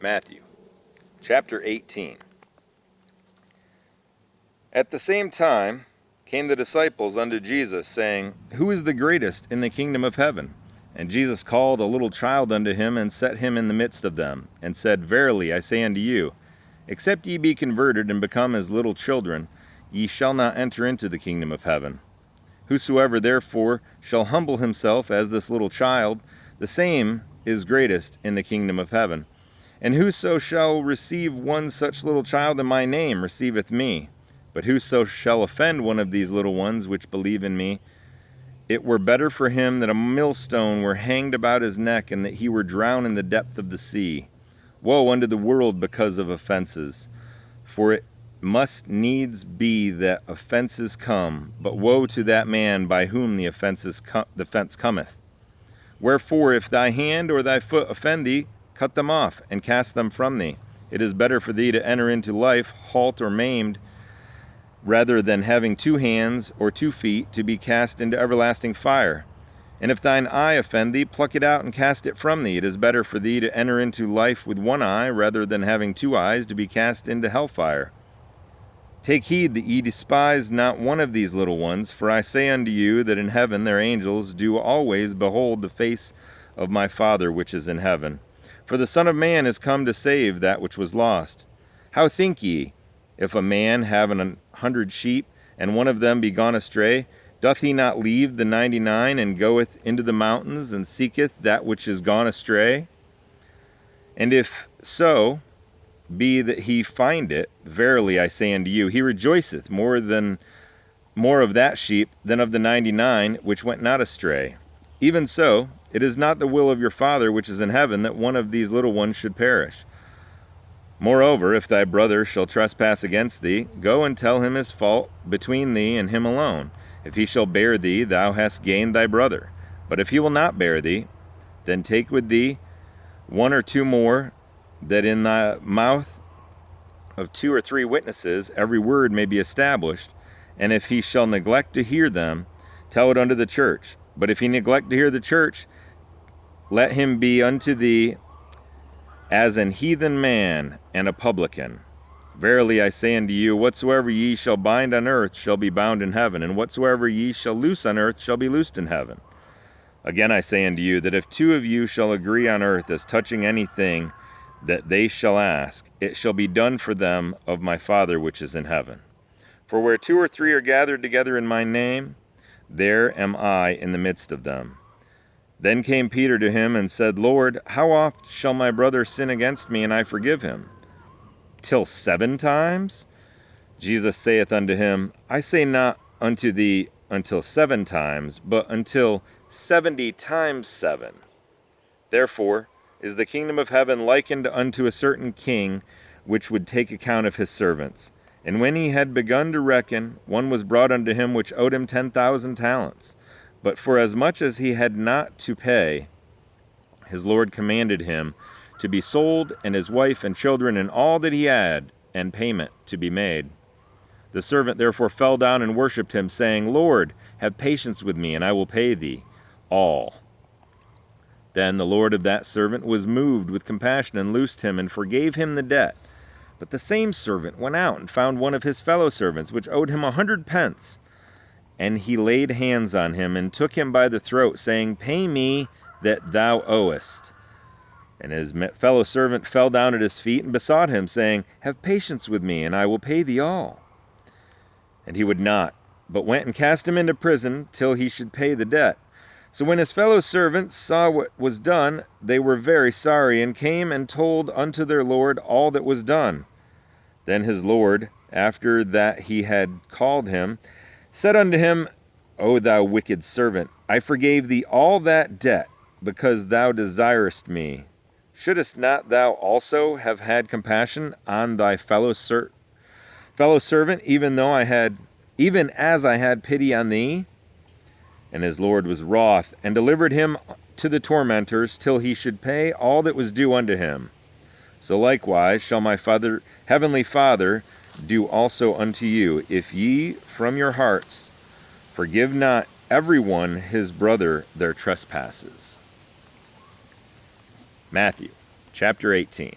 Matthew, chapter 18. At the same time came the disciples unto Jesus, saying, Who is the greatest in the kingdom of heaven? And Jesus called a little child unto him, and set him in the midst of them, and said, Verily I say unto you, except ye be converted and become as little children, ye shall not enter into the kingdom of heaven. Whosoever therefore shall humble himself as this little child, the same is greatest in the kingdom of heaven. And whoso shall receive one such little child in my name receiveth me. But whoso shall offend one of these little ones which believe in me, it were better for him that a millstone were hanged about his neck, and that he were drowned in the depth of the sea. Woe unto the world because of offenses! For it must needs be that offenses come, but woe to that man by whom the offense cometh. Wherefore, if thy hand or thy foot offend thee, cut them off, and cast them from thee. It is better for thee to enter into life halt or maimed, rather than having 2 hands or 2 feet to be cast into everlasting fire. And if thine eye offend thee, pluck it out and cast it from thee. It is better for thee to enter into life with 1 eye, rather than having 2 eyes to be cast into hellfire. Take heed that ye despise not one of these little ones, for I say unto you that in heaven their angels do always behold the face of my Father which is in heaven. For the Son of Man is come to save that which was lost. How think ye, if a man have 100 sheep, and one of them be gone astray, doth he not leave the 99 and goeth into the mountains, and seeketh that which is gone astray? And if so be that he find it, verily I say unto you, he rejoiceth more of that sheep than of the 99 which went not astray. Even so, it is not the will of your Father which is in heaven that one of these little ones should perish. Moreover, if thy brother shall trespass against thee, go and tell him his fault between thee and him alone. If he shall bear thee, thou hast gained thy brother. But if he will not bear thee, then take with thee 1 or 2 more, that in thy mouth of 2 or 3 witnesses every word may be established. And if he shall neglect to hear them, tell it unto the church. But if he neglect to hear the church, let him be unto thee as an heathen man and a publican. Verily I say unto you, whatsoever ye shall bind on earth shall be bound in heaven, and whatsoever ye shall loose on earth shall be loosed in heaven. Again I say unto you, that if 2 of you shall agree on earth as touching anything that they shall ask, it shall be done for them of my Father which is in heaven. For where 2 or 3 are gathered together in my name, there am I in the midst of them. Then came Peter to him and said, Lord, how oft shall my brother sin against me, and I forgive him? Till 7 times? Jesus saith unto him, I say not unto thee until 7 times, but until 70 times 7. Therefore is the kingdom of heaven likened unto a certain king, which would take account of his servants. And when he had begun to reckon, one was brought unto him which owed him 10,000 talents. But for as much as he had not to pay, his Lord commanded him to be sold, and his wife and children, and all that he had, and payment to be made. The servant therefore fell down and worshipped him, saying, Lord, have patience with me, and I will pay thee all. Then the Lord of that servant was moved with compassion, and loosed him, and forgave him the debt. But the same servant went out and found one of his fellow servants, which owed him 100 pence. And he laid hands on him, and took him by the throat, saying, Pay me that thou owest. And his fellow servant fell down at his feet, and besought him, saying, Have patience with me, and I will pay thee all. And he would not, but went and cast him into prison, till he should pay the debt. So when his fellow servants saw what was done, they were very sorry, and came and told unto their Lord all that was done. Then his Lord, after that he had called him, said unto him, O thou wicked servant, I forgave thee all that debt, because thou desirest me. Shouldest not thou also have had compassion on thy fellow servant, even as I had pity on thee? And his Lord was wroth, and delivered him to the tormentors, till he should pay all that was due unto him. So likewise shall my heavenly Father do also unto you, if ye from your hearts forgive not every one his brother their trespasses. Matthew chapter 18.